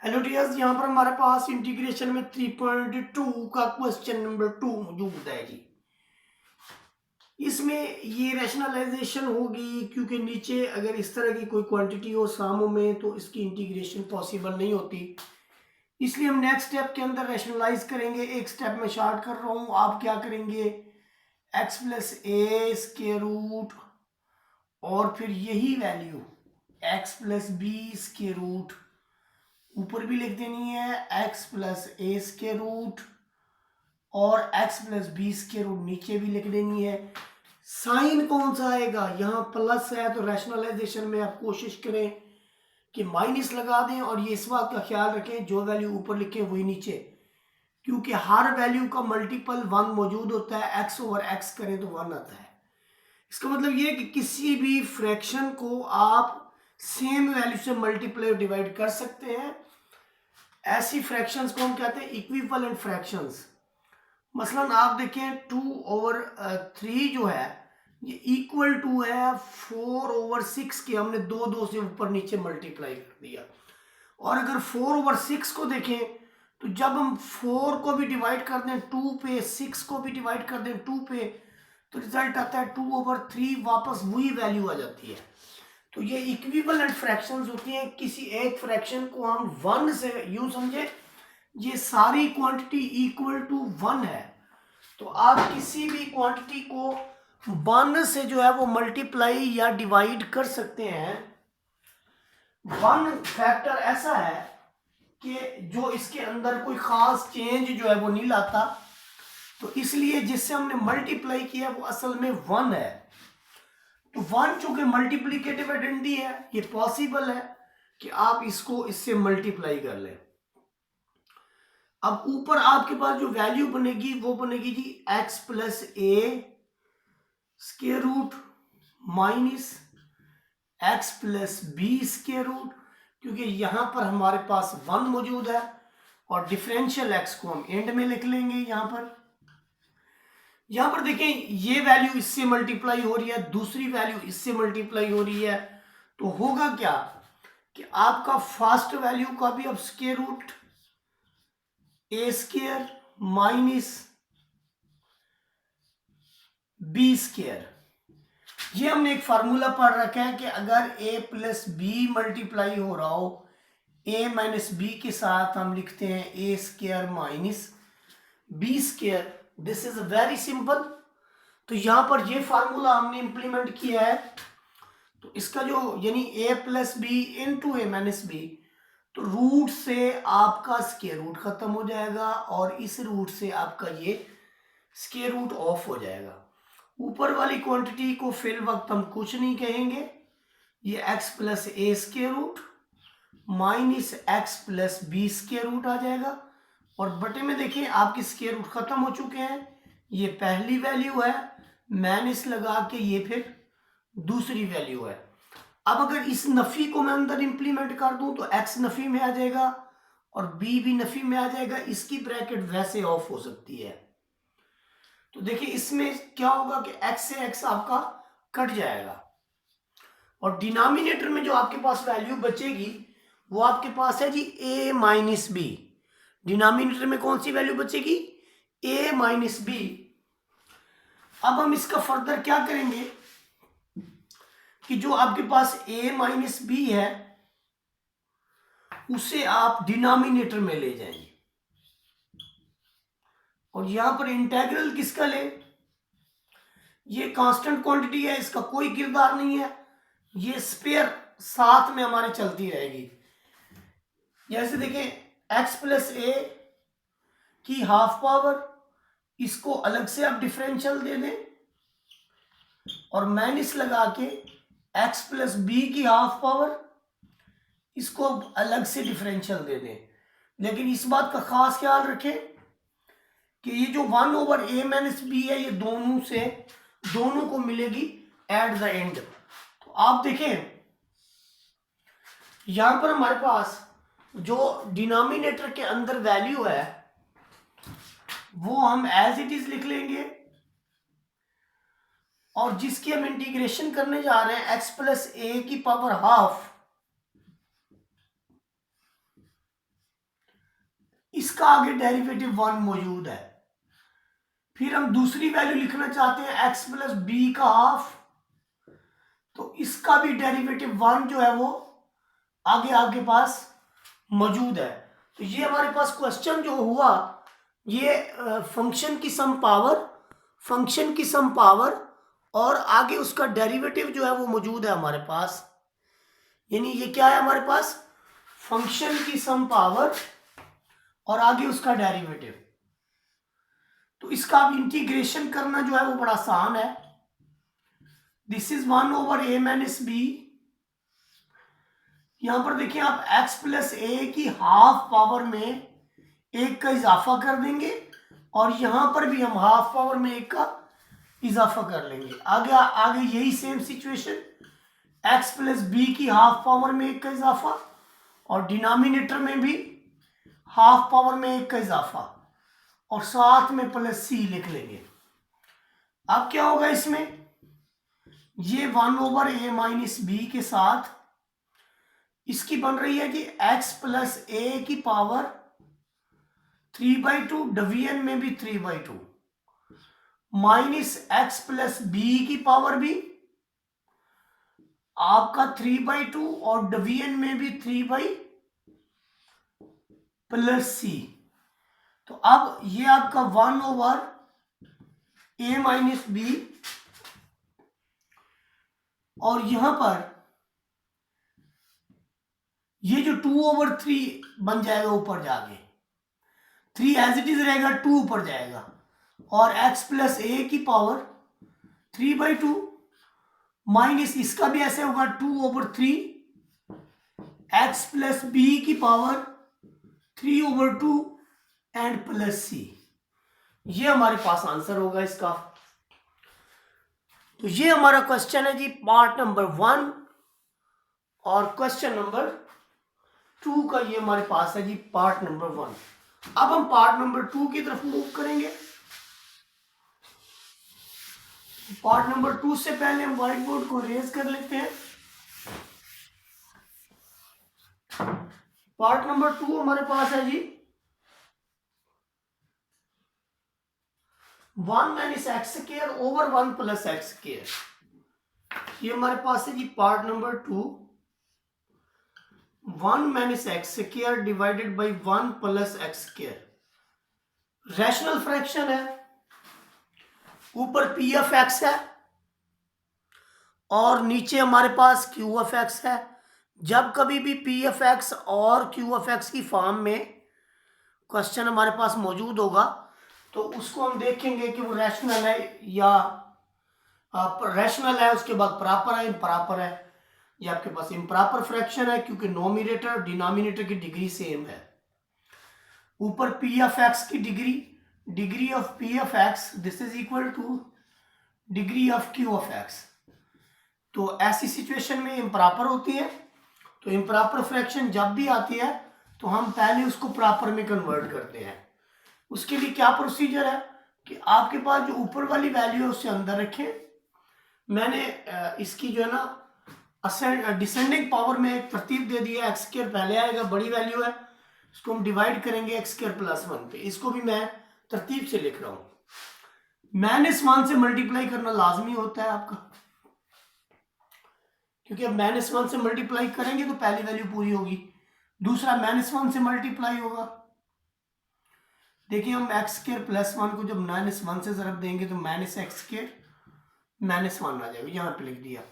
Hello dears, यहाँ पर हमारे पास इंटीग्रेशन में 3.2 का क्वेश्चन नंबर 2 मौजूद है जी। इसमें ये रैशनलाइजेशन होगी क्योंकि नीचे अगर इस तरह की कोई क्वांटिटी हो सामों में तो इसकी इंटीग्रेशन पॉसिबल नहीं होती। इसलिए हम नेक्स्ट स्टेप के अंदर रैशनलाइज करेंगे। एक स्टेप में शार्ट कर रहा हूँ, आप क्या करेंगे, x plus a square root और फिर यही value x plus b square root ऊपर भी लिख देनी है, x plus a square root और x plus b square root नीचे भी लिख देनी है। साइन कौन सा आएगा, यहाँ प्लस है तो रैशनलाइजेशन में आप कोशिश करें कि माइनस लगा दें और ये इस बात का ख्याल रखें जो वैल्यू ऊपर लिखे वही नीचे, क्योंकि हर वैल्यू का मल्टीपल 1 मौजूद होता है। एक्स ओवर एक्स करें तो 1 आता है। इसका मतलब ये कि किसी भी फ्रैक्शन को आप सेम वैल्यू से मल्टीप्लाई डिवाइड कर सकते हैं। ऐसी फ्रैक्शंस को हम कहते हैं इक्विवेलेंट फ्रैक्शंस। मसलन आप देखें 2/3 जो है ये इक्वल टू है 4/6 के, हमने दो से ऊपर नीचे मल्टीप्लाई कर दिया। और अगर 4/6 को देखें तो जब हम 4 को भी डिवाइड कर दें 2 पे, 6 को भी डिवाइड कर दें 2 पे, तो रिजल्ट आता है 2/3, वापस वही वैल्यू आ जाती है। तो ये इक्विवेलेंट फ्रैक्शंस होती हैं। किसी एक फ्रैक्शन को हम 1 से यूं समझे ये सारी क्वांटिटी इक्वल टू 1 है, तो आप किसी भी क्वांटिटी को 1 से जो है वो मल्टीप्लाई या डिवाइड कर सकते हैं। 1 फैक्टर ऐसा है कि जो इसके अंदर कोई खास चेंज जो है वो नहीं लाता, तो इसलिए जिससे हमने मल्टीप्लाई किया वो असल में 1 है। तो 1 चूंकि मल्टीप्लीकेटिव आइडेंटिटी है, ये पॉसिबल है कि आप इसको इससे मल्टीप्लाई कर लें। अब ऊपर आपके पास जो वैल्यू बनेगी वो बनेगी जी x plus a square root minus x plus b square root, क्योंकि यहां पर हमारे पास 1 मौजूद है और डिफरेंशियल एक्स को हम एंड में लिख लेंगे। यहां पर देखें ये वैल्यू इससे मल्टीप्लाई हो रही है, दूसरी वैल्यू इससे मल्टीप्लाई हो रही है, तो होगा क्या कि आपका फर्स्ट वैल्यू का भी अब स्क्वायर रूट ए स्क्वायर माइनस बी स्क्वायर। ये हमने एक फार्मूला पढ़ रखा है कि अगर a प्लस बी मल्टीप्लाई हो रहा हो a माइनस बी के साथ, हम लिखते हैं a square minus b square. This is very simple. तो यहां पर ये फार्मूला हमने इंप्लीमेंट किया है, तो इसका जो यानी a plus b into a minus b, तो रूट से आपका स्क्वायर रूट खत्म हो जाएगा और इस रूट से आपका ये स्क्वायर रूट ऑफ हो जाएगा। ऊपर वाली क्वांटिटी को फिल वक्त हम कुछ नहीं कहेंगे, ये x plus a square root minus x plus b square root आ जाएगा। और बटे में देखिए आपके स्क्वायर रूट खत्म हो चुके हैं, ये पहली वैल्यू है, माइनस लगा के ये फिर दूसरी वैल्यू है। अब अगर इस नफी को मैं अंदर इंप्लीमेंट कर दूं तो x नफी में आ जाएगा और b भी नफी में आ जाएगा, इसकी ब्रैकेट वैसे ऑफ हो सकती है। तो देखिए इसमें क्या होगा कि x से x आपका कट जाएगा और डिनोमिनेटर में जो आपके पास वैल्यू बचेगी वो आपके पास है जी a माइनस बी। डिनोमिनेटर में कौन सी वैल्यू बचेगी, a माइनस बी। अब हम इसका फर्दर क्या करेंगे कि जो आपके पास a माइनस बी है उसे आप डिनोमिनेटर में ले जाएंगे और यहां पर इंटेग्रल किसका ले, ये कांस्टेंट क्वांटिटी है, इसका कोई किरदार नहीं है, ये स्पेयर साथ में हमारे चलती रहेगी। जैसे देखें x प्लस ए की हाफ पावर, इसको अलग से आप डिफरेंशियल दे दें और माइनस लगा के x प्लस बी की हाफ पावर, इसको अलग से डिफरेंशियल दे दें। लेकिन इस बात का खास ख्याल रखें कि ये जो 1/a माइनस बी है ये दोनों को मिलेगी एट द एंड। तो आप देखें यहां पर हमारे पास जो डिनोमिनेटर के अंदर वैल्यू है वो हम एज इट इज लिख लेंगे और जिसकी हम इंटीग्रेशन करने जा रहे हैं x प्लस ए की पावर हाफ इसका आगे डेरिवेटिव 1 मौजूद है। फिर हम दूसरी वैल्यू लिखना चाहते हैं x प्लस बी का हाफ, तो इसका भी डेरिवेटिव 1 जो है वो आगे आपके पास मौजूद है। तो ये हमारे पास क्वेश्चन जो हुआ, ये फंक्शन की सम पावर और आगे उसका डेरिवेटिव जो है वो मौजूद है हमारे पास। यानी ये क्या है हमारे पास, फंक्शन की सम पावर और आगे उसका डेरिवेटिव। तो इसका अब इंटीग्रेशन करना जो है वो बड़ा आसान है। This is 1/a minus b. यहां पर देखिए आप x प्लस ए की हाफ पावर में 1 का इजाफा कर देंगे और यहां पर भी हम हाफ पावर में 1 का इजाफा कर लेंगे। आगे यही same situation, x plus b की हाफ पावर में 1 का इजाफा और डिनोमिनेटर में भी हाफ पावर में 1 का इजाफा और साथ में प्लस c लिख लेंगे। अब क्या होगा इसमें, ये 1/a माइनस बी के साथ इसकी बन रही है कि x प्लस ए की पावर 3/2, डिवीजन में भी 3/2 माइनस x प्लस बी की पावर भी आपका 3/2 और डिवीजन में भी 3 प्लस c। तो अब ये आपका 1/a माइनस बी और यहां पर ये जो 2/3 बन जाएगा ऊपर जाके, 3 एज इट इज रहेगा, 2 ऊपर जाएगा और x प्लस ए की पावर 3/2 माइनस इसका भी ऐसे होगा 2/3 x प्लस बी की पावर 3/2 एंड प्लस c। ये हमारे पास आंसर होगा इसका। तो ये हमारा क्वेश्चन है जी पार्ट नंबर 1 और क्वेश्चन नंबर 2 का ये हमारे पास है जी पार्ट नंबर 1। अब हम पार्ट नंबर 2 की तरफ मूव करेंगे। पार्ट नंबर 2 से पहले हम व्हाइट बोर्ड को रेज कर लेते हैं। पार्ट नंबर 2 हमारे पास है जी 1 minus x square over 1 plus x square. ये हमारे पास है जी part number 2, 1 minus x square divided by 1 plus x square. Rational fraction है, ऊपर पी एफ एक्स है और नीचे हमारे पास क्यू एफ एक्स है। जब कभी भी पी एफ एक्स और क्यू एफ एक्स की फॉर्म में क्वेश्चन हमारे पास मौजूद होगा तो उसको हम देखेंगे कि वो रैशनल है या रैशनल है, उसके बाद प्रॉपर है, इम्प्रॉपर है। ये आपके पास इम्प्रॉपर फ्रैक्शन है क्योंकि नोमिनेटर और डिनोमिनेटर की डिग्री सेम है। ऊपर पी एफ एक्स की degree of P F x this is equal two degree of Q F x. तो ऐसी सिचुएशन में इम्प्रॉपर होती है। तो इम्प्रॉपर फ्रैक्शन जब भी आती है तो हम पहले उसको प्रॉपर में कन्वर्ट करते हैं। उसके लिए क्या प्रोसीजर है कि आपके पास जो ऊपर वाली वैल्यू है उससे अंदर रखें। मैंने इसकी जो है ना डिसेंडिंग पावर में एक तरतीब दे दी है। एक्स स्क्वायर पहले आएगा, बड़ी वैल्यू है, इसको हम डिवाइड करेंगे एक्स स्क्वायर प्लस 1 पे। इसको भी मैं तरतीब से लिख रहा हूं। -1 से मल्टीप्लाई करना लाजमी होता है आपका, क्योंकि अब -1 से मल्टीप्लाई करेंगे तो पहली वैल्यू पूरी होगी, दूसरा -1 से मल्टीप्लाई होगा। देखिए हम एक्स स्क्वायर प्लस 1 को जब -1 से ज़रब देंगे तो माइनस एक्स स्क्वायर -1 आ जाएगा, यहाँ पे लिख दिया।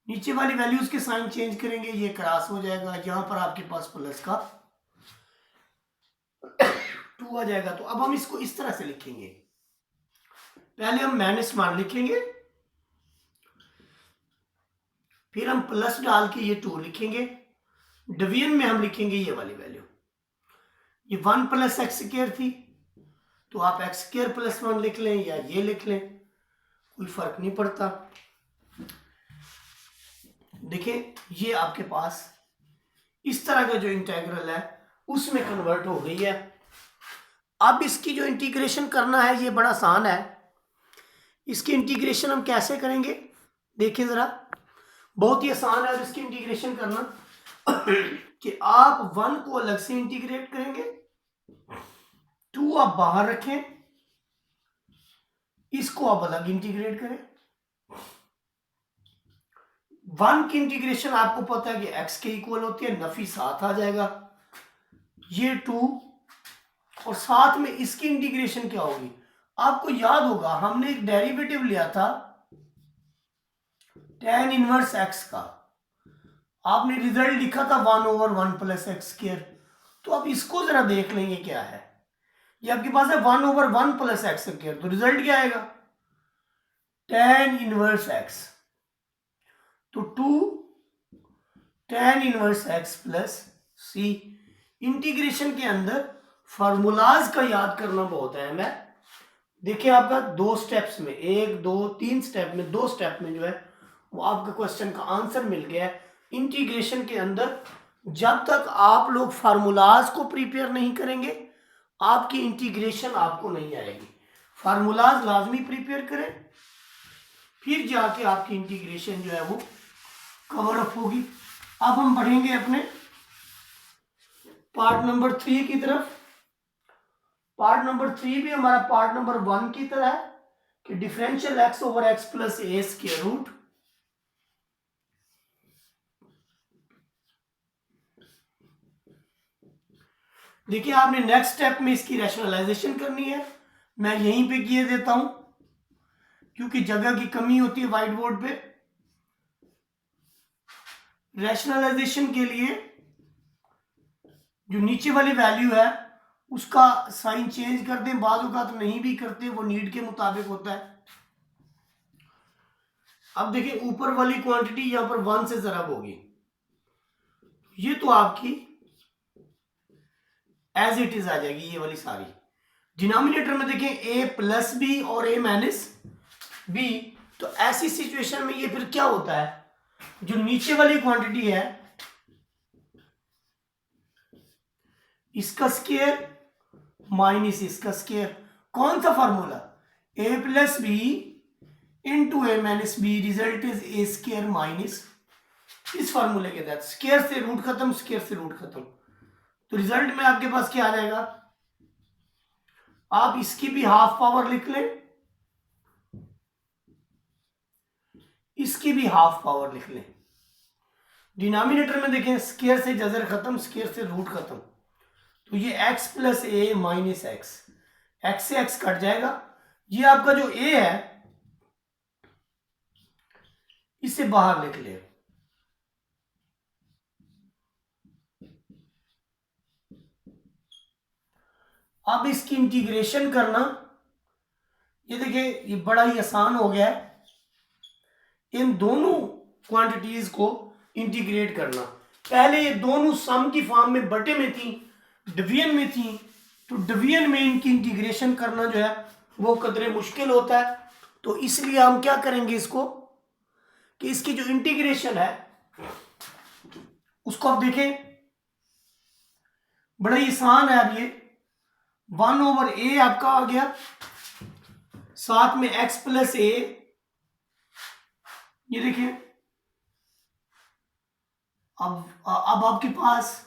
नीचे वाली वैल्यूज के साइन चेंज करेंगे, ये क्रॉस हो जाएगा, यहाँ पर आपके पास प्लस का 2 आ जाएगा। तो अब हम इसको इस तरह से लिखेंगे, पहले हम -1 लिखेंगे, फिर हम प्लस डाल के ये 2 लिखेंगे, डिवीजन में हम लिखेंगे ये वाली वैल्यू। ये 1 प्लस एक्स स्क्वायर थी तो आप एक्स स्क्वायर प्लस 1 लिख लें या ये लिख लें, कोई फर्क नहीं पड़ता। देखिए ये आपके पास इस तरह का जो इंटीग्रल है उसमें कन्वर्ट हो गई है। अब इसकी जो इंटीग्रेशन करना है ये बड़ा आसान है। इसकी इंटीग्रेशन हम कैसे करेंगे देखिए ज़रा, बहुत ही आसान है। और इसकी इंटीग्रेशन करना कि आप 1 को अलग से इंटीग्रेट करेंगे 2 आप बाहर रखें, इसको आप अलग इंटीग्रेट करें। 1 की इंटीग्रेशन आपको पता है कि x के इक्वल होती है, नफी साथ आ जाएगा, ये 2 और साथ में इसकी इंटीग्रेशन क्या होगी। आपको याद होगा हमने एक डेरिवेटिव लिया था tan इनवर्स x का, आपने रिजल्ट लिखा था 1/1 प्लस एक्स स्क्वायर। तो अब इसको जरा देख लेंगे क्या है। ये आपके पास है 1/1 प्लस एक्स स्क्वायर, तो रिजल्ट क्या आएगा tan इनवर्स x। तो 2 tan inverse x plus c। Integration के अंदर फार्मूलाज का याद करना बहुत अहम है। देखिए आपका 2 स्टेप्स में, 1 2 3 स्टेप में, 2 स्टेप में जो है वो आपका क्वेश्चन का आंसर मिल गया है। इंटीग्रेशन के अंदर जब तक आप लोग फार्मूलाज को प्रिपेयर नहीं करेंगे आपकी इंटीग्रेशन आपको नहीं आएगी। फार्मूलाज लाजमी प्रिपेयर करें, फिर जाके आपकी इंटीग्रेशन जो है वो कवर अप होगी। अब हम बढ़ेंगे अपने पार्ट नंबर 3 की तरफ। पार्ट नंबर 3 भी हमारा पार्ट नंबर 1 की तरह है कि differential x over x plus a square root. देखिए आपने नेक्स्ट स्टेप में इसकी रैशनलाइजेशन करनी है। मैं यहीं पे किए देता हूं क्योंकि जगह की कमी होती है व्हाइट बोर्ड पे। रैशनलाइजेशन के लिए जो नीचे वाली वैल्यू है उसका साइन चेंज कर दें, बाज़ औक़ात नहीं भी करते, वो नीड के मुताबिक होता है। अब देखिए ऊपर वाली क्वांटिटी यहां पर 1 से ज़रब होगी, ये तो आपकी एज इट इज आ जाएगी ये वाली सारी। डिनोमिनेटर में देखें a प्लस बी और a माइनस बी, तो ऐसी सिचुएशन में ये फिर क्या होता है, जो नीचे वाली क्वांटिटी है इसका स्क्वायर माइनस इसका स्क्वायर। कौन सा formula, a plus b into a minus b, result is a square minus. इस फॉर्मूले के तहत स्क्वायर से रूट खत्म, स्क्वायर से रूट खत्म, तो रिजल्ट में आपके पास क्या आ जाएगा, आप इसकी भी हाफ पावर लिख लें, इसकी भी हाफ पावर लिख लें। डिनोमिनेटर में देखें स्क्वायर से जजर खत्म, स्क्वायर से रूट खत्म, तो ये x प्लस ए माइनस एक्स, एक्स से x कट जाएगा। ये आपका जो a है इसे बाहर लिख ले। अब इसकी इंटीग्रेशन करना, ये देखिए ये बड़ा ही आसान हो गया है, इन दोनों क्वांटिटीज को इंटीग्रेट करना। पहले ये दोनों सम की फॉर्म में बटे में थी, डिवीजन में थी, तो डिवीजन में इनकी इंटीग्रेशन करना जो है वो कदरे मुश्किल होता है। तो इसलिए हम क्या करेंगे इसको कि इसकी जो इंटीग्रेशन है उसको आप देखें बड़ा ही आसान है। अब ये 1/a आपका आ गया, साथ में x प्लस ए, ये देखिए अब आपके पास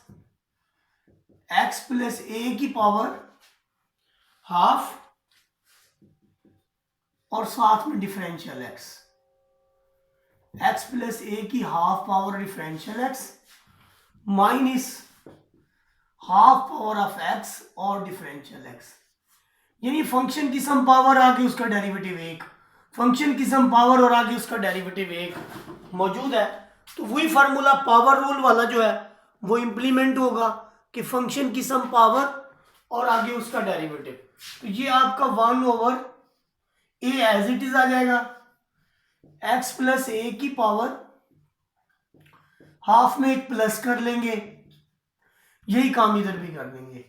x प्लस ए की पावर हाफ और साथ में डिफरेंशियल x प्लस ए की half power differential x minus half power of x और डिफरेंशियल x, यानी फंक्शन की सम पावर आगे उसका डेरिवेटिव 1, फंक्शन की सम पावर और आगे उसका डेरिवेटिव 1 मौजूद है। तो वही फार्मूला पावर रूल वाला जो है वो इंप्लीमेंट होगा कि फंक्शन की सम पावर और आगे उसका डेरिवेटिव। तो ये आपका 1/a एज इट इज आ जाएगा, x प्लस ए की पावर हाफ में एक प्लस कर लेंगे, यही काम इधर भी कर देंगे,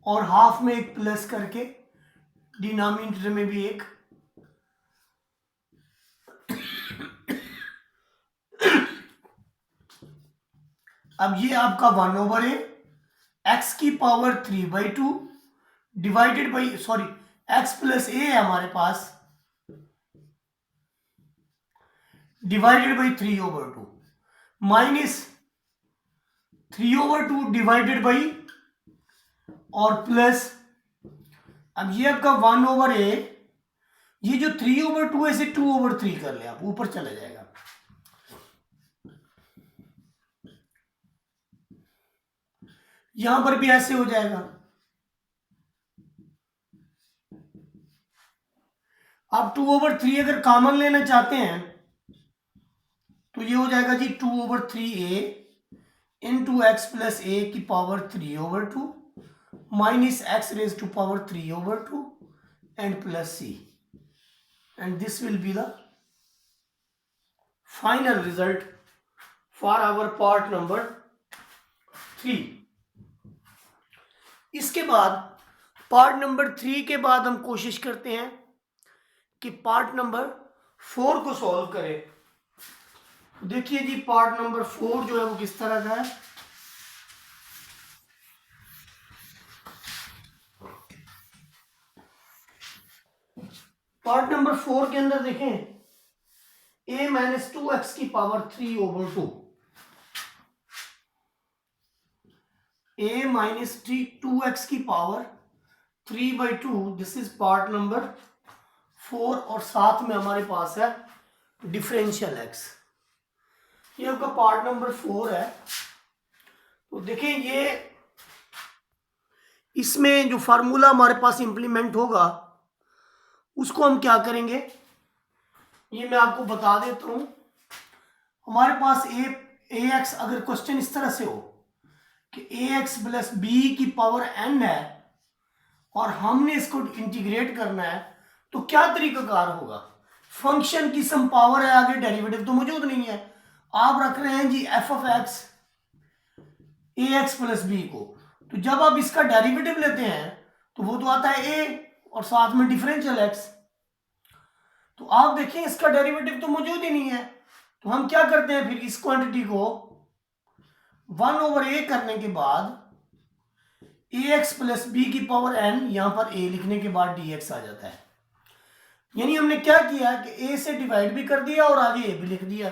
और हाफ में एक प्लस करके डिनोमिनेटर में भी एक अब ये आपका 1/a x की power 3/2 divided by, sorry x plus a है हमारे पास, divided by 3/2 minus 3/2 divided by और प्लस, अब ये आपका 1/a, ये जो 3/2 है इसे 2/3 कर ले, आप ऊपर चला जाएगा। यहां पर भी ऐसे हो जाएगा। आप 2/3 अगर कॉमन लेना चाहते हैं तो ये हो जाएगा जी 2/3a into x plus a की power 3/2 minus x raise to power 3/2 and plus c, and this will be the final result for our part number 3। इसके बाद पार्ट नंबर 3 के बाद हम कोशिश करते हैं कि पार्ट नंबर 4 को सॉल्व करें। देखिए जी पार्ट नंबर 4 जो है वो किस तरह का है। पार्ट नंबर 4 के अंदर देखें a माइनस 2x की पावर 3/2, a माइनस 2x की power 3/2, this is part number 4, और साथ में हमारे पास है डिफरेंशियल x। ये आपका पार्ट नंबर 4 है। तो देखें ये इसमें जो फार्मूला हमारे पास इंप्लीमेंट होगा उसको हम क्या करेंगे ये मैं आपको बता देता हूं। हमारे पास ए एक्स, अगर क्वेश्चन इस तरह से हो कि ए एक्स प्लस बी की पावर n है और हमने इसको इंटीग्रेट करना है, तो क्या तरीकाकार होगा। फंक्शन की सम पावर है, आगे डेरिवेटिव तो मौजूद नहीं है, आप रख रहे हैं जी F of x a x plus b को, तो जब आप इसका डेरिवेटिव लेते हैं तो वो तो आता है ए और साथ में डिफरेंशियल एक्स। तो आप देखें इसका डेरिवेटिव तो मौजूद ही नहीं है, तो हम क्या करते हैं फिर इस क्वांटिटी को 1/a करने के बाद ए एक्स प्लस बी की पावर n, यहां पर a लिखने के बाद dx आ जाता है। यानी हमने क्या किया कि a से डिवाइड भी कर दिया और आगे a भी लिख दिया।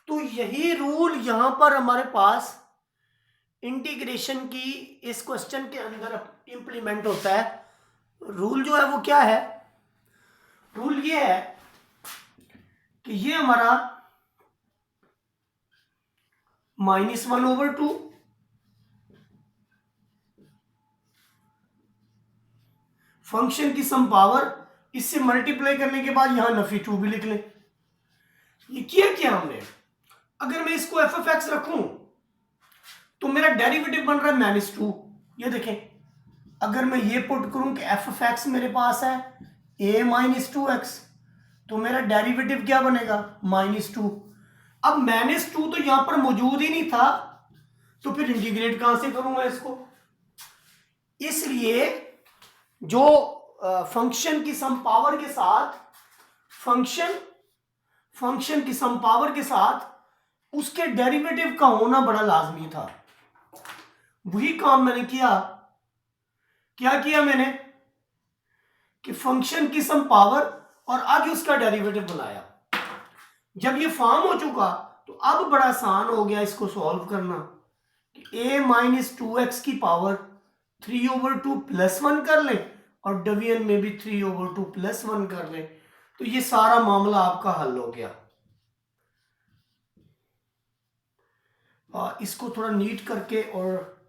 तो यही रूल यहां पर हमारे पास इंटीग्रेशन की इस क्वेश्चन के अंदर इंप्लीमेंट होता है। रूल जो है वो क्या है, रूल ये है कि ये हमारा -1/2 फंक्शन की सम पावर, इससे मल्टीप्लाई करने के बाद यहां नफी 2 भी लिख लें। ये किया हमने। अगर मैं इसको एफ ऑफ एक्स रखूं तो मेरा डेरिवेटिव बन रहा है -2। ये देखें अगर मैं ये पुट करूं कि एफ ऑफ एक्स मेरे पास है a माइनस 2x, तो मेरा डेरिवेटिव क्या बनेगा -2। अब -2 तो यहां पर मौजूद ही नहीं था, तो फिर इंटीग्रेट कहां से करूंगा इसको। इसलिए जो फंक्शन की सम पावर के साथ फंक्शन की सम पावर के साथ उसके डेरिवेटिव का होना बड़ा लाजमी था। वही काम मैंने किया। क्या किया मैंने कि फंक्शन की सम पावर और आगे उसका डेरिवेटिव बनाया। जब ये फॉर्म हो चुका तो अब बड़ा आसान हो गया इसको सॉल्व करना कि a माइनस 2x की पावर 3/2 प्लस 1 कर ले और डिवीजन में भी 3/2 प्लस 1 कर ले, तो ये सारा मामला आपका हल हो गया। इसको थोड़ा नीट करके और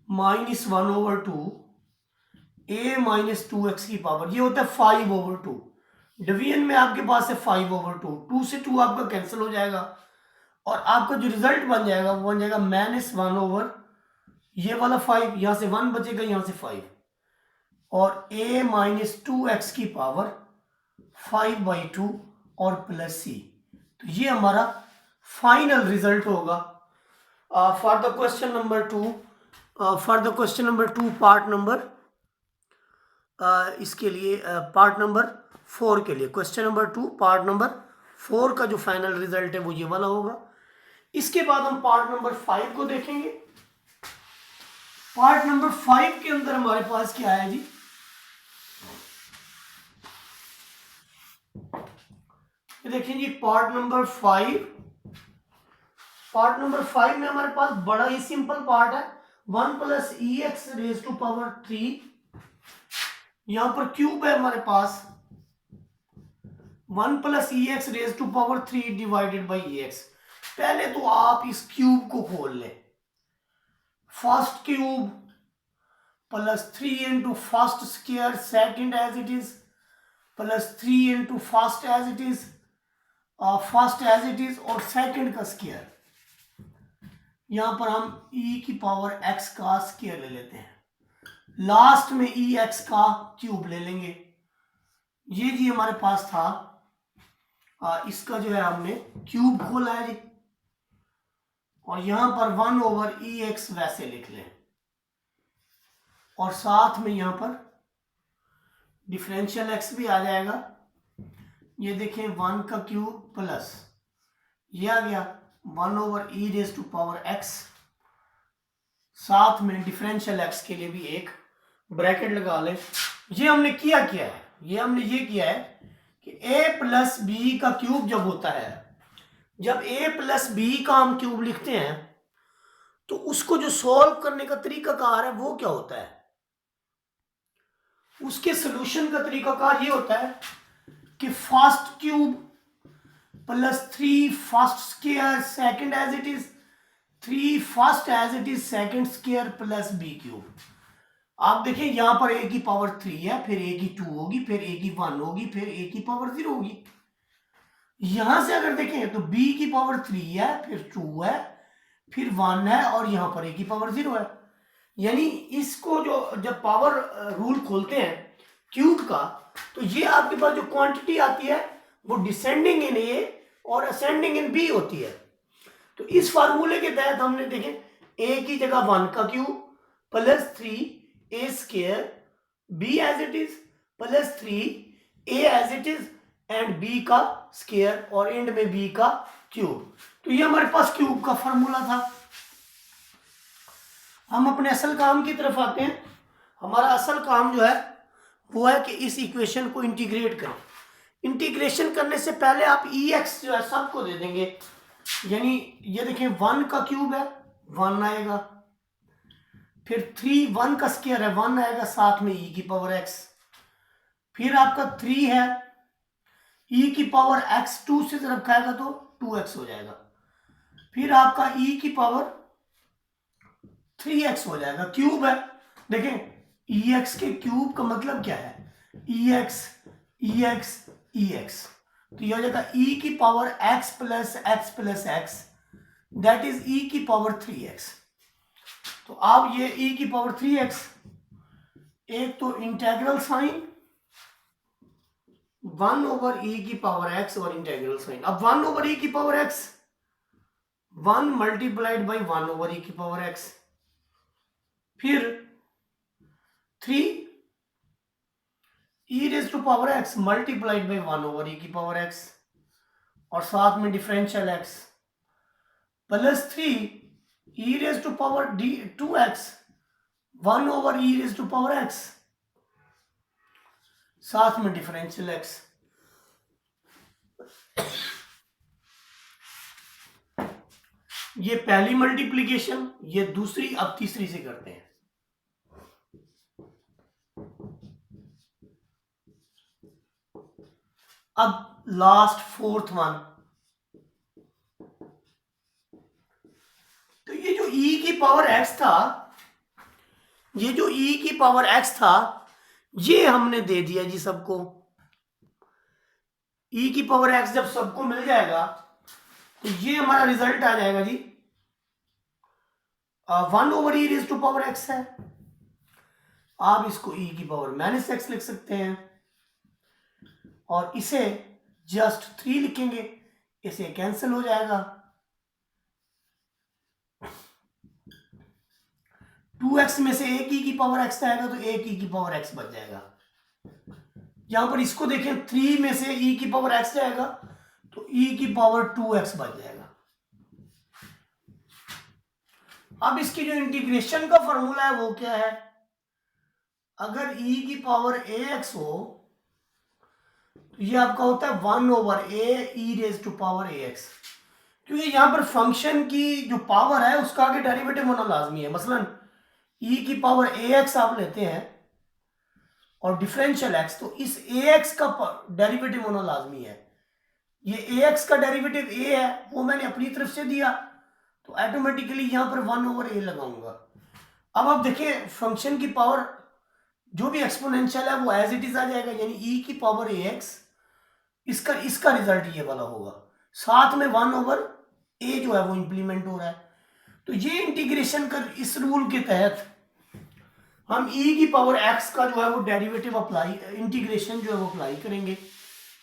-1/2 a माइनस 2x की पावर, ये होता है 5/2। डिवीजन में आपके पास है 5/2, 2 से 2 आपका कैंसिल हो जाएगा और आपका जो रिजल्ट बन जाएगा वो बन जाएगा -1/, ये वाला 5, यहां से 1 बचेगा, यहां से 5, और a माइनस 2x की पावर 5/2 और प्लस c। तो ये हमारा फाइनल रिजल्ट होगा for the question number 2, part number इसके लिए पार्ट नंबर 4 के लिए, क्वेश्चन नंबर 2 पार्ट नंबर 4 का जो फाइनल रिजल्ट है वो ये वाला होगा। इसके बाद हम पार्ट नंबर 5 को देखेंगे। पार्ट नंबर 5 के अंदर हमारे पास क्या है जी, देखें जी पार्ट नंबर 5 में हमारे पास बड़ा ही सिंपल पार्ट है 1 plus e x raise to power 3, यहां पर क्यूब है हमारे पास 1 plus e x raise to power 3 divided by e x. पहले तो आप इस क्यूब को खोल लें। First cube plus 3 into first square second as it is plus 3 into first as it is और सेकेंड का स्क्वायर। यहां पर हम e की पावर x का स्क्वायर ले लेते हैं, लास्ट में ई एक्स का क्यूब ले लेंगे। ये जी हमारे पास था, इसका जो है हमने क्यूब खोला है जी, और यहां पर 1 ओवर ई एक्स वैसे लिख लें, और साथ में यहां पर डिफरेंशियल x भी आ जाएगा। ये देखें 1 का क्यूब प्लस ये आ गया 1 over e raise to power x, साथ में डिफरेंशियल x के लिए भी एक ब्रैकेट लगा लें। ये हमने क्या है, ये हमने ये किया है कि a प्लस बी का क्यूब जब होता है, जब a प्लस बी का हम क्यूब लिखते हैं तो उसको जो सॉल्व करने का तरीकाकार है वो क्या होता है, उसके सॉल्यूशन का तरीकाकार ये होता है कि first cube plus 3 first square second as it is 3 first as it is second square plus b cube. आप देखें यहां पर a की पावर 3 है, फिर a की 2 होगी, फिर a की 1 होगी, फिर a की पावर 0 होगी। यहां से अगर देखें तो b की पावर 3 है, फिर 2 है, फिर 1 है, और यहां पर a की पावर 0 है। यानी इसको जो जब पावर रूल खोलते हैं क्यूब का, तो ये आपके पास जो क्वांटिटी आती है वो डिसेंडिंग इन a और असेंडिंग इन b होती है। तो इस फार्मूले के तहत हमने देखें a की जगह 1 का cube plus 3 a square b as it is plus 3 a as it is and b का स्क्वायर और एंड में b का क्यूब। तो ये हमारे पास क्यूब का फार्मूला था। हम अपने असल काम की तरफ आते हैं। हमारा असल काम जो है वो है कि इस इक्वेशन को इंटीग्रेट करें। इंटीग्रेशन करने से पहले आप ई एक्स जो है सबको दे देंगे, यानी ये देखें 1 का क्यूब है 1 आएगा, फिर 3 1 का स्क्वायर है 1 आएगा, साथ में ई की पावर x, फिर आपका 3 है ई की पावर x 2 से तरफ खाएगा तो 2x हो जाएगा, फिर आपका ई की पावर 3x हो जाएगा, क्यूब है। देखें ई एक्स के क्यूब का मतलब क्या है, E x E x E x, तो यह हो जाएगा ई की power x plus x that is E की पावर 3x। तो आप ये e की पावर 3x, एक तो इंटेग्रल साइन 1 ओवर e की पावर x और इंटेग्रल साइन, अब 1 ओवर e की power x 1 multiplied by 1 over e की पावर x, फिर 3 e raise to power x multiplied by 1 over e की पावर x, और साथ में differential x plus 3 e raise to power 2x 1 over e raise to power x, साथ में differential x। ये पहली मल्टीप्लिकेशन, ये दूसरी, अब तीसरी से करते हैं। अब लास्ट फोर्थ वन, तो ये जो e की पावर x था, ये जो e की पावर x था ये हमने दे दिया जी सबको। e की पावर x जब सबको मिल जाएगा तो ये हमारा रिजल्ट आ जाएगा जी 1 over e raise to power x है। आप इसको e की पावर माइनस x लिख सकते हैं, और इसे जस्ट 3 लिखेंगे, इसे कैंसिल हो जाएगा। 2x में से एक e की पावर x आएगा तो एक e की पावर x बच जाएगा। यहां पर इसको देखें 3 में से e की पावर x जाएगा तो e की पावर 2x बच जाएगा। अब इसकी जो इंटीग्रेशन का फॉर्मूला है वो क्या है, अगर e की पावर ax हो तो ये आपका होता है 1 over a e raise to power ax, क्योंकि यहां पर फंक्शन की जो पावर है उसका आगे डेरिवेटिव होना लाजमी है। मसलन ई की पावर ए एक्स आप लेते हैं और डिफरेंशियल एक्स, तो इस ए एक्स का डेरिवेटिव होना लाजमी है। ये ए एक्स का डेरिवेटिव ए है, वो मैंने अपनी तरफ से दिया, तो ऑटोमेटिकली यहां पर 1/a लगाऊंगा। अब आप देखिए फंक्शन की पावर जो भी एक्सपोनेंशियल है वो एज इट इज आ जाएगा, यानी ई की पावर ए एक्स, इसका रिजल्ट ये वाला होगा, साथ में 1/a जो है वो इंप्लीमेंट हो रहा है। तो ये इंटीग्रेशन कर इस रूल के तहत हम e की पावर x का जो है वो डेरिवेटिव अप्लाई, इंटीग्रेशन जो है वो अप्लाई करेंगे,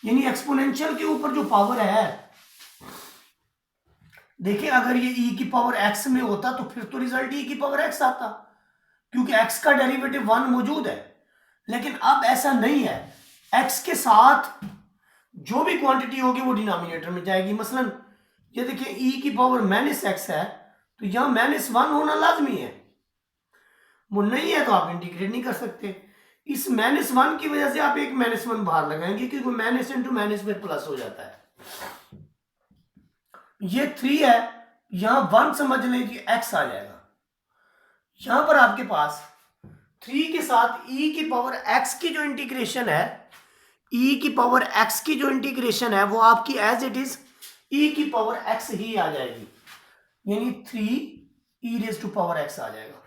यानी एक्सपोनेंशियल के ऊपर जो पावर है, देखिए अगर ये e की पावर x में होता तो फिर तो रिजल्ट e की पावर x आता, क्योंकि x का डेरिवेटिव 1 मौजूद है। लेकिन अब ऐसा नहीं है, x के साथ जो भी क्वांटिटी होगी वो डिनोमिनेटर में जाएगी। मसलन ये देखिए e की पावर -x है, तो यहां -1 होना लाजमी है, वो नहीं है तो आप इंटीग्रेट नहीं कर सकते। इस -1 की वजह से आप एक -1 बाहर लगाएंगे, क्योंकि माइनस इंटू माइनस में प्लस हो जाता है। ये 3 है, यहां 1 समझ लें कि x आ जाएगा। यहां पर आपके पास 3 के साथ e की पावर x की जो इंटीग्रेशन है, e की पावर x की जो इंटीग्रेशन है वो आपकी एज इट इज e की पावर x ही आ जाएगी, यानी 3e⁻x आ जाएगा।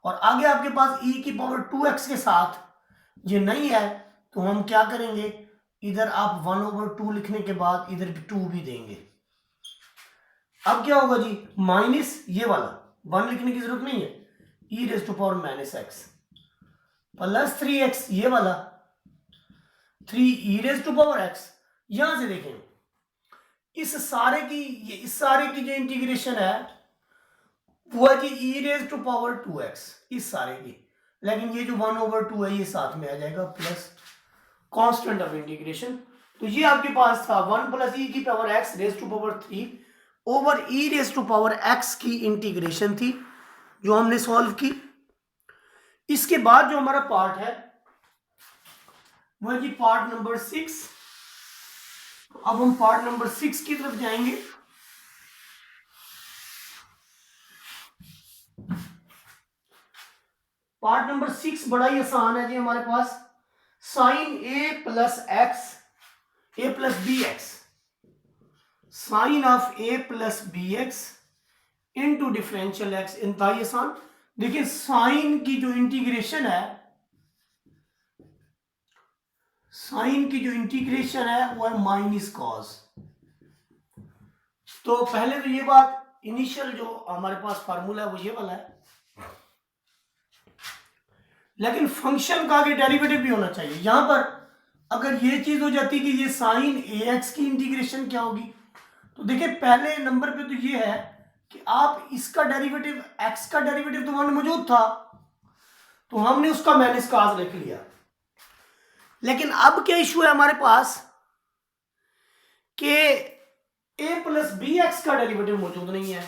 और आगे आपके पास e की पावर 2x के साथ ये नहीं है, तो हम क्या करेंगे, इधर आप 1/2 लिखने के बाद इधर 2 भी देंगे। अब क्या होगा जी, माइनस ये वाला 1 लिखने की जरूरत नहीं है, e⁻x प्लस 3x ये वाला 3e⁻x। यहां से देखें इस सारे की जो इंटीग्रेशन है वो है जी e⁻2x, इस सारे की, लेकिन ये जो 1/2 है ये साथ में आ जाएगा प्लस कांस्टेंट ऑफ इंटीग्रेशन। तो ये आपके पास था 1 + e⁻x⁻³ ओवर e⁻x की इंटीग्रेशन थी जो हमने सॉल्व की। इसके बाद जो हमारा पार्ट है वो है जी पार्ट नंबर 6। अब हम पार्ट नंबर 6 की तरफ जाएंगे। पार्ट नंबर 6 बड़ा ही आसान है जी, हमारे पास sine a + bx, sine of a + bx into differential x, इंतहाई आसान। देखिए साइन की जो इंटीग्रेशन है, साइन की जो इंटीग्रेशन है वो है माइनस कॉस। तो पहले तो ये बात, इनिशियल जो हमारे पास फार्मूला है वो ये वाला है, लेकिन फंक्शन का आगे डेरिवेटिव भी होना चाहिए। यहां पर अगर ये चीज हो जाती कि ये साइन ax की इंटीग्रेशन क्या होगी, तो देखिए पहले नंबर पे तो ये है कि आप इसका डेरिवेटिव, x का डेरिवेटिव तो 1 मौजूद था, तो हमने उसका माइनस cos लिख लिया। लेकिन अब क्या इशू है हमारे पास कि a + bx का डेरिवेटिव मौजूद नहीं है।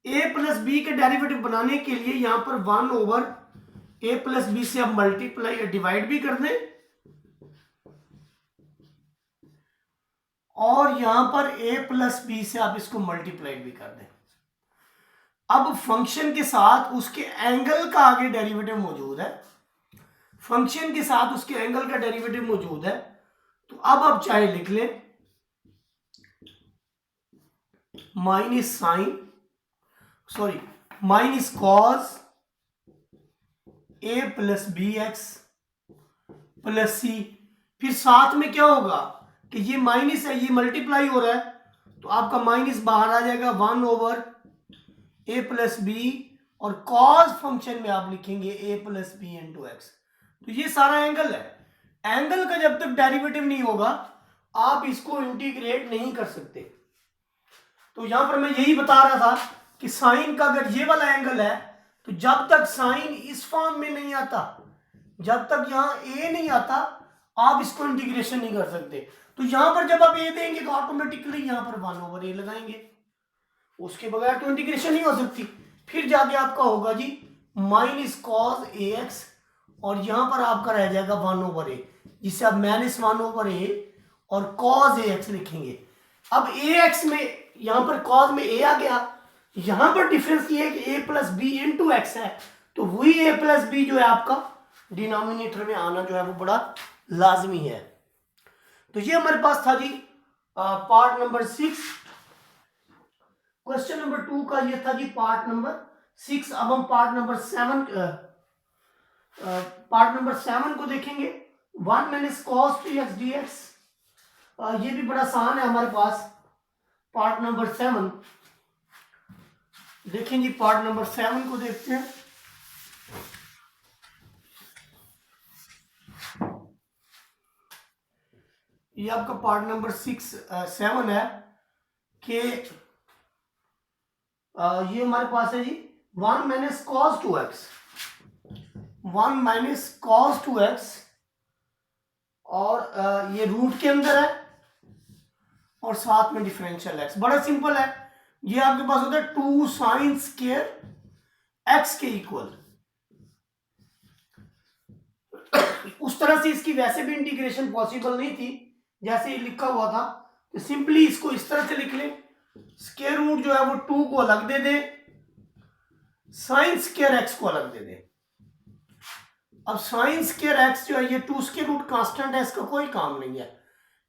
a + b के डेरिवेटिव बनाने के लिए यहां पर 1/a + b से आप मल्टीप्लाई डिवाइड भी कर दें, और यहां पर a + b से आप इसको मल्टीप्लाई भी कर दें। अब फंक्शन के साथ उसके एंगल का आगे डेरिवेटिव मौजूद है, फंक्शन के साथ उसके एंगल का डेरिवेटिव मौजूद है, तो अब आप चाहे लिख लें minus cos a + bx + c, फिर साथ में क्या होगा कि ये माइनस है, ये मल्टीप्लाई हो रहा है, तो आपका माइनस बाहर आ जाएगा 1/a + b, और कॉस फंक्शन में आप लिखेंगे a + b × x। तो ये सारा एंगल है, एंगल का जब तक डेरिवेटिव नहीं होगा आप इसको इंटीग्रेट नहीं कर सकते। तो यहां पर मैं यही बता रहा था कि साइन का अगर ये वाला एंगल है, तो जब तक साइन इस फॉर्म में नहीं आता, जब तक यहां a नहीं आता, आप इसको इंटीग्रेशन नहीं कर सकते। तो यहां पर जब आप a देंगे तो ऑटोमेटिकली यहां पर 1/a लगाएंगे, उसके बगैर तो इंटीग्रेशन नहीं हो सकती। फिर जाके आपका होगा जी माइनस कॉस ax, और यहां पर आपका रह जाएगा 1/a, जिसे आप -1/a और कॉस ax लिखेंगे। अब ax में यहां पर कॉस में a आ गया, यहां पर डिफरेंस ये है कि a + b × x है, तो वही ए प्लस बी जो है आपका डिनोमिनेटर में आना जो है वो बड़ा लाजमी है। तो ये हमारे पास था जी पार्ट नंबर 6। क्वेश्चन नंबर 2 का ये था जी पार्ट नंबर 6। अब हम पार्ट नंबर 7 को देखेंगे। 1 माइनस कॉस 2x dx, ये भी बड़ा आसान है हमारे पास। पार्ट नंबर 7 देखें जी, पार्ट नंबर 7 को देखते हैं। ये आपका पार्ट नंबर 7 है कि ये हमारे पास है जी 1 minus cos 2x, 1 minus cos 2x, और ये रूट के अंदर है और साथ में डिफरेंशियल x। बड़ा सिंपल है, ये आपके पास होता है 2 साइन स्क्वायर x के इक्वल। उस तरह से इसकी वैसे भी इंटीग्रेशन पॉसिबल नहीं थी जैसे ये लिखा हुआ था, तो सिंपली इसको इस तरह से लिख लें, स्क्वायर रूट जो है वो 2 को अलग दे दे, साइन स्क्वायर x को अलग दे दे। अब साइन स्क्वायर x जो है ये 2 स्क्वायर रूट कांस्टेंट है, इसका कोई काम नहीं है।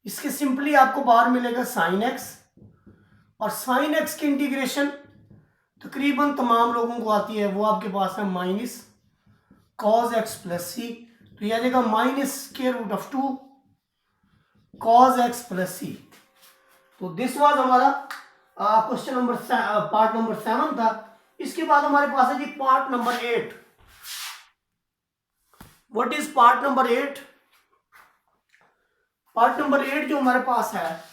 इसके सिंपली आपको बाहर मिलेगा साइन x, और साइन x की इंटीग्रेशन तकरीबन तमाम लोगों को आती है, वो आपके पास है minus cos x plus C. तो यह आ जाएगा minus square root of 2 cos x plus C. तो दिस वाज हमारा क्वेश्चन नंबर पार्ट नंबर 7 था। इसके बाद हमारे पास है जी part number 8। What is part number 8? Part number 8 जो हमारे पास है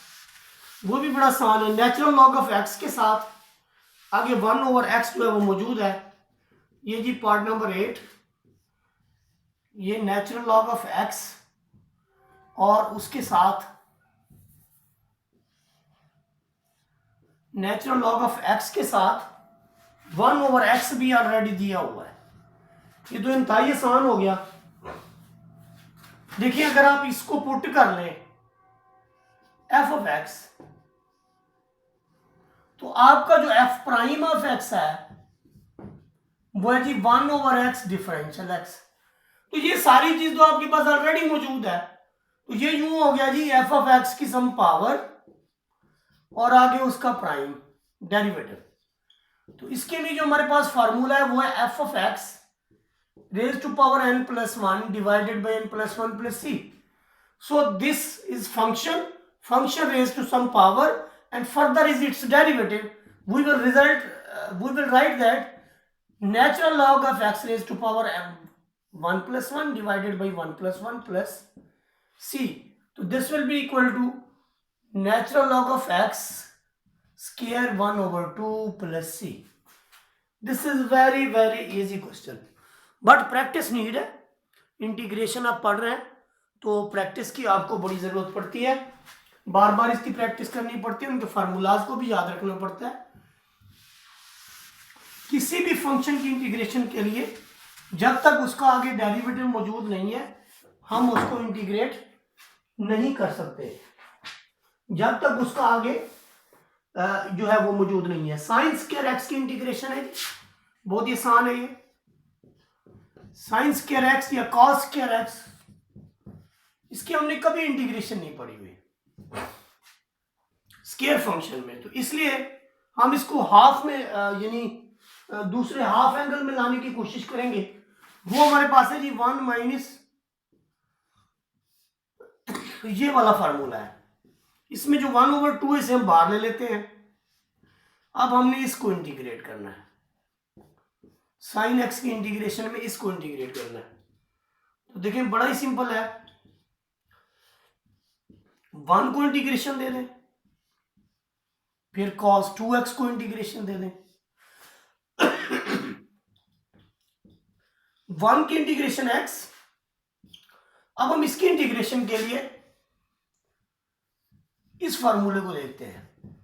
वो भी बड़ा आसान है। नेचुरल लॉग ऑफ x के साथ आगे 1 ओवर x जो है वो मौजूद है। ये जी पार्ट नंबर 8, ये नेचुरल लॉग ऑफ x और उसके साथ नेचुरल लॉग ऑफ x के साथ 1 ओवर x भी ऑलरेडी दिया हुआ है। ये तो इंतहाई आसान हो गया। देखिए अगर आप इसको पुट कर लें f ऑफ x, तो आपका जो f प्राइम ऑफ x है वो है जी 1 ओवर x डिफरेंशियल x। तो ये सारी चीज तो आपके पास ऑलरेडी मौजूद है, तो ये यूं हो गया जी f ऑफ x की सम पावर और आगे उसका प्राइम डेरिवेटिव। तो इसके लिए जो हमारे पास फार्मूला है वो है f of x raise to power n plus 1 divided by n plus 1 plus c. So this is function raise to some power and further is its derivative. We will write that natural log of x raised to power m 1 plus 1 divided by 1 plus 1 plus c. So this will be equal to natural log of x square 1 over 2 plus c. This is very easy question, but practice need है। Integration आप पढ़ रहे हैं तो practice की आपको बड़ी जरूरत पड़ती है, बार बार इसकी प्रैक्टिस करनी पड़ती है, उनके फार्मूलाज को भी याद रखना पड़ता है। किसी भी फंक्शन की इंटीग्रेशन के लिए जब तक उसका आगे डेरिवेटिव मौजूद नहीं है हम उसको इंटीग्रेट नहीं कर सकते, जब तक उसका आगे जो है वो मौजूद नहीं है। साइन स्क्वायर एक्स की इंटीग्रेशन है, बहुत ही आसान है ये। साइन स्क्वायर एक्स या कॉस स्क्वायर एक्स, इसकी हमने कभी इंटीग्रेशन नहीं पढ़ी हुई स्क्वायर फंक्शन में, तो इसलिए हम इसको हाफ में यानी दूसरे हाफ एंगल में लाने की कोशिश करेंगे। वो हमारे पास है जी 1 माइनस ये वाला फार्मूला है। इसमें जो 1 ओवर 2 इसे हम बाहर ले लेते हैं। अब हमने इसको इंटीग्रेट करना है, साइन एक्स की इंटीग्रेशन में इसको इंटीग्रेट करना है। तो देखें बड़ा ही सिंपल है, 1 को इंटीग्रेशन दे दें, फिर cos 2x को इंटीग्रेशन दे दें। 1 की इंटीग्रेशन x। अब हम इसकी इंटीग्रेशन के लिए इस फार्मूले को देखते हैं।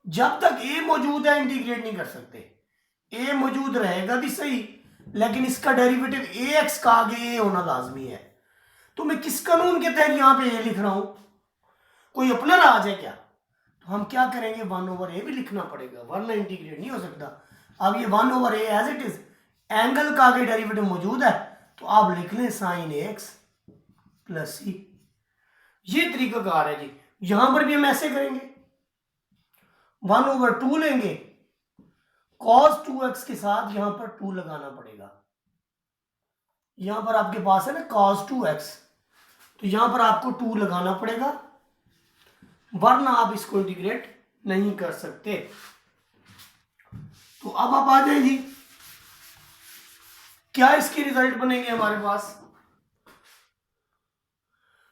जब तक a मौजूद है इंटीग्रेट नहीं कर सकते, a मौजूद रहेगा भी सही लेकिन इसका डेरिवेटिव ax का आगे a होना लाजमी है। तो मैं किस कानून के तहत यहां पे a लिख रहा हूं? कोई अपना राज है क्या? तो हम क्या करेंगे, 1 ओवर a भी लिखना पड़ेगा वरना इंटीग्रेट नहीं हो सकता। अब ये 1 over a as it is, angle का आगे डेरिवेटिव मौजूद है तो आप लिख लें साइन एक्स प्लस सी। ये तरीकाकार है जी। यहां पर भी हम ऐसे करेंगे, 1/2 लेंगे, cos 2x के साथ यहां पर 2 लगाना पड़ेगा। यहां पर आपके पास है ना cos 2x, तो यहां पर आपको 2 लगाना पड़ेगा, वरना आप इसको इंटीग्रेट नहीं कर सकते। तो अब आप आ जाए जी, क्या इसके रिजल्ट बनेंगे हमारे पास?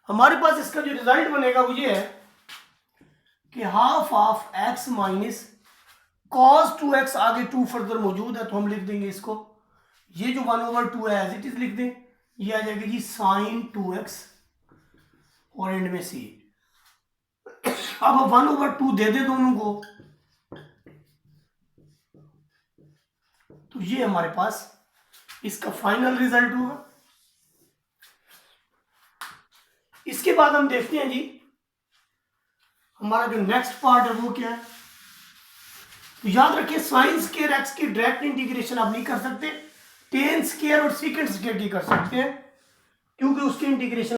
हमारे पास इसका जो रिजल्ट बनेगा वो ये है कि half of x minus cos 2x, आगे 2 फर्दर मौजूद है तो हम लिख देंगे इसको, ये जो 1/2 है एज इट इज लिख दें, ये आ जाएगा जी साइन 2x और एंड में सी। अब 1/2 दे दे दोनों को, तो ये हमारे पास इसका फाइनल रिजल्ट होगा। इसके बाद हम देखते हैं जी हमारा जो नेक्स्ट पार्ट है वो क्या है। तो याद रखिए साइन स्क्वायर एक्स की डायरेक्ट इंटीग्रेशन आप नहीं कर सकते, टेन स्क्वायर और सीकेंट स्क्वायर की कर सकते हैं, क्योंकि उसकी इंटीग्रेशन